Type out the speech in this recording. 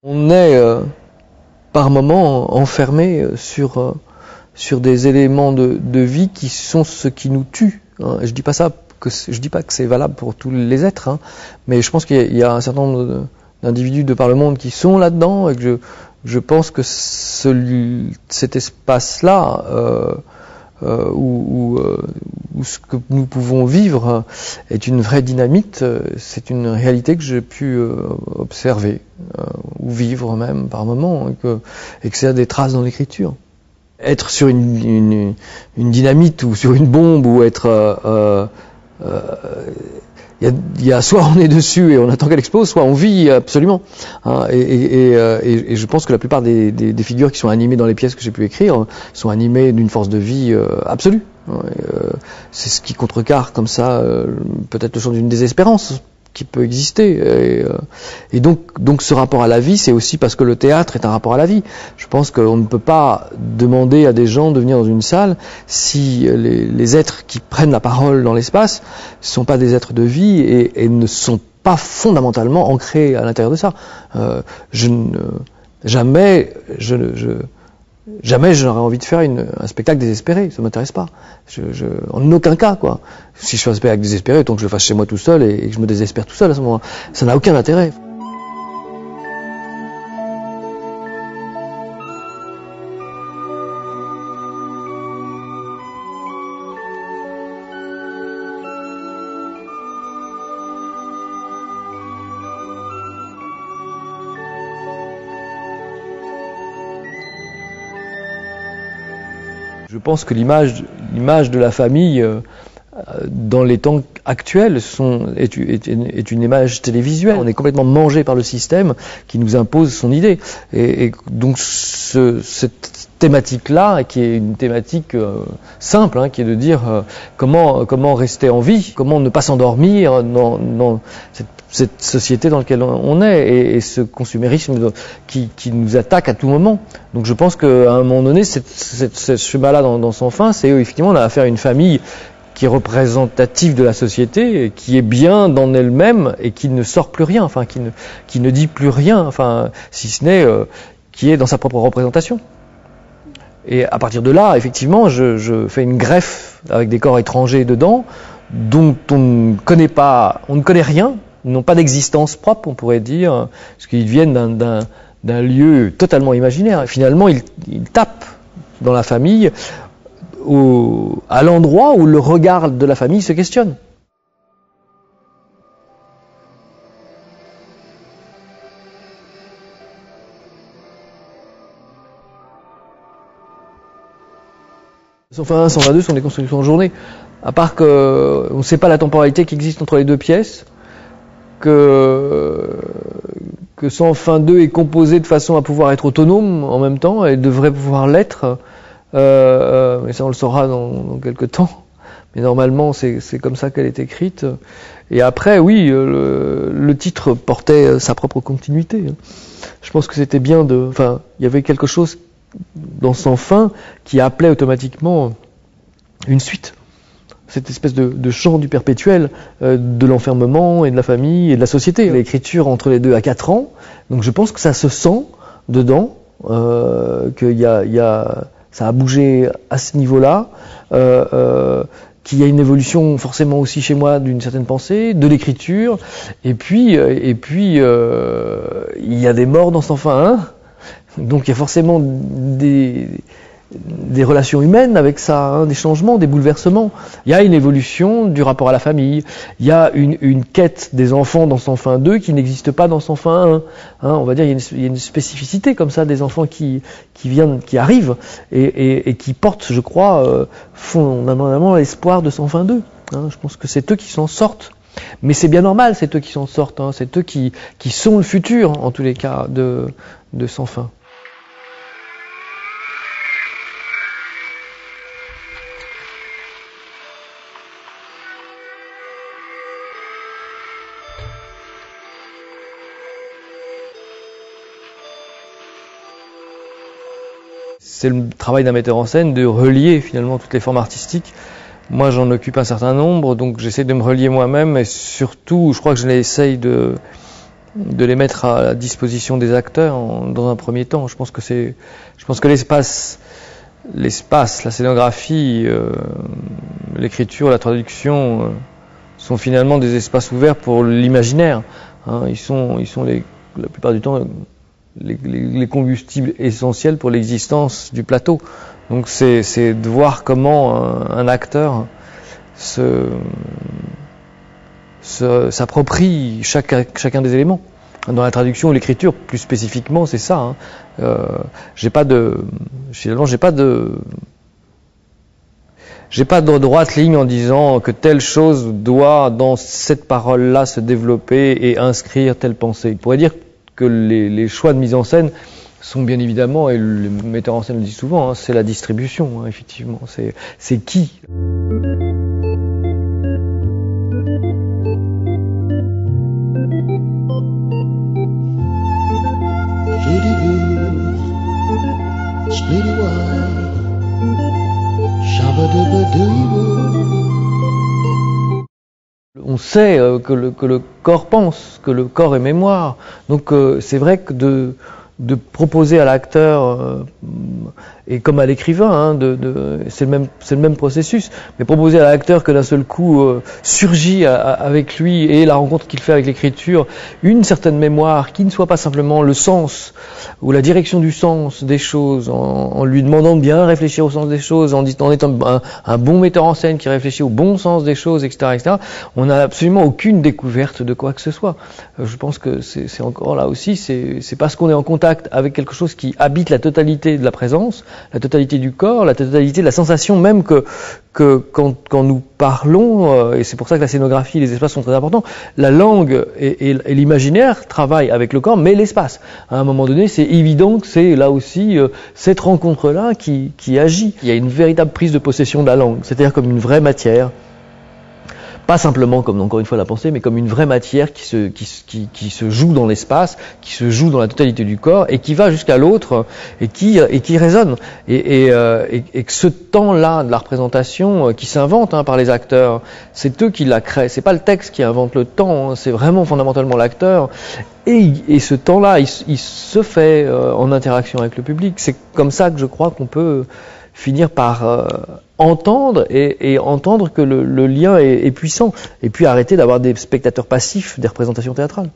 On est par moments enfermé sur des éléments de vie qui sont ce qui nous tue. Hein. Je dis pas que c'est valable pour tous les êtres, hein, mais je pense qu'il y a un certain nombre d'individus de par le monde qui sont là-dedans et que je pense que cet espace-là où ce que nous pouvons vivre est une vraie dynamite, c'est une réalité que j'ai pu observer ou vivre même par moments, et que ça a des traces dans l'écriture. Être sur une dynamite ou sur une bombe ou être il y a soit on est dessus et on attend qu'elle explose, soit on vit absolument. Hein, et je pense que la plupart des figures qui sont animées dans les pièces que j'ai pu écrire sont animées d'une force de vie absolue. C'est ce qui contrecarre comme ça peut-être le champ d'une désespérance qui peut exister. Et donc ce rapport à la vie, c'est aussi parce que le théâtre est un rapport à la vie. Je pense qu'on ne peut pas demander à des gens de venir dans une salle si les êtres qui prennent la parole dans l'espace ne sont pas des êtres de vie et ne sont pas fondamentalement ancrés à l'intérieur de ça. Jamais je n'aurais envie de faire un spectacle désespéré, ça m'intéresse pas. En aucun cas, quoi. Si je fais un spectacle désespéré, autant que je le fasse chez moi tout seul et que je me désespère tout seul à ce moment-là. Ça n'a aucun intérêt. Je pense que l'image de la famille dans les temps actuels est une image télévisuelle. On est complètement mangé par le système qui nous impose son idée. Et donc cette thématique-là, qui est une thématique simple, hein, qui est de dire comment rester en vie, comment ne pas s'endormir dans cette société dans laquelle on est et ce consumérisme qui nous attaque à tout moment. Donc je pense qu'à un moment donné, ce chemin-là dans Sans fin, c'est effectivement on a affaire à une famille qui est représentative de la société, qui est bien dans elle-même et qui ne sort plus rien, enfin qui ne dit plus rien, enfin si ce n'est qui est dans sa propre représentation. Et à partir de là, effectivement, je fais une greffe avec des corps étrangers dedans, dont on ne connaît rien, n'ont pas d'existence propre, on pourrait dire, parce qu'ils viennent d'un lieu totalement imaginaire. Et finalement, ils tapent dans la famille à l'endroit où le regard de la famille se questionne. Sans fin 1, 122 sont des constructions en journée. À part qu'on ne sait pas la temporalité qui existe entre les deux pièces, que Sans fin 2 est composé de façon à pouvoir être autonome en même temps et devrait pouvoir l'être, mais ça on le saura dans quelques temps. Mais normalement c'est comme ça qu'elle est écrite. Et après oui, le titre portait sa propre continuité. Je pense que c'était bien il y avait quelque chose dans Sans fin qui appelait automatiquement une suite. Cette espèce de chant du perpétuel, de l'enfermement et de la famille et de la société. L'écriture entre les 2 à 4 ans, donc je pense que ça se sent dedans, ça a bougé à ce niveau-là, qu'il y a une évolution forcément aussi chez moi d'une certaine pensée, de l'écriture, et puis il y a des morts dans Sans fin 1, donc il y a forcément des relations humaines avec ça, hein, des changements, des bouleversements. Il y a une évolution du rapport à la famille. Il y a une quête des enfants dans Sans fin 2 qui n'existe pas dans Sans fin 1. Hein, on va dire il y a une spécificité comme ça des enfants qui arrivent et qui portent, je crois, fondamentalement l'espoir de Sans fin 2. Hein, je pense que c'est eux qui s'en sortent. Mais c'est bien normal, c'est eux qui s'en sortent. Hein, c'est eux qui sont le futur, en tous les cas, de Sans fin. C'est le travail d'un metteur en scène de relier finalement toutes les formes artistiques. Moi j'en occupe un certain nombre, donc j'essaie de me relier moi-même et surtout je crois que je l'essaye de de les mettre à la disposition des acteurs dans un premier temps. Je pense que l'espace, la scénographie, l'écriture, la traduction sont finalement des espaces ouverts pour l'imaginaire. Hein. Ils sont la plupart du temps les combustibles essentiels pour l'existence du plateau. Donc c'est de voir comment un acteur s'approprie chacun des éléments. Dans la traduction ou l'écriture, plus spécifiquement, c'est ça. Hein. J'ai pas de droite ligne en disant que telle chose doit, dans cette parole-là, se développer et inscrire telle pensée. Il pourrait dire que les choix de mise en scène sont bien évidemment, et le metteur en scène le dit souvent, hein, c'est la distribution, hein, effectivement. C'est qui. On sait que le corps pense, que le corps est mémoire. Donc c'est vrai que de proposer à l'acteur, et comme à l'écrivain, hein, c'est le même processus, mais proposer à l'acteur que d'un seul coup surgit avec lui et la rencontre qu'il fait avec l'écriture une certaine mémoire qui ne soit pas simplement le sens ou la direction du sens des choses, en lui demandant de bien réfléchir au sens des choses, en étant un bon metteur en scène qui réfléchit au bon sens des choses, etc., etc. On n'a absolument aucune découverte de quoi que ce soit. Je pense que c'est encore là aussi, c'est parce qu'on est en contact avec quelque chose qui habite la totalité de la présence, la totalité du corps, la totalité de la sensation même que quand nous parlons, et c'est pour ça que la scénographie, les espaces sont très importants, la langue et l'imaginaire travaillent avec le corps, mais l'espace. À un moment donné, c'est évident que c'est là aussi cette rencontre-là qui agit. Il y a une véritable prise de possession de la langue, c'est-à-dire comme une vraie matière. Pas simplement comme, encore une fois, la pensée, mais comme une vraie matière qui se joue dans l'espace, qui se joue dans la totalité du corps, et qui va jusqu'à l'autre, et qui résonne. Et que ce temps-là de la représentation, qui s'invente par les acteurs, c'est eux qui la créent. C'est pas le texte qui invente le temps, hein, c'est vraiment fondamentalement l'acteur. Et ce temps-là, il se fait en interaction avec le public. C'est comme ça que je crois qu'on peut finir par entendre et entendre que le lien est puissant, et puis arrêter d'avoir des spectateurs passifs des représentations théâtrales.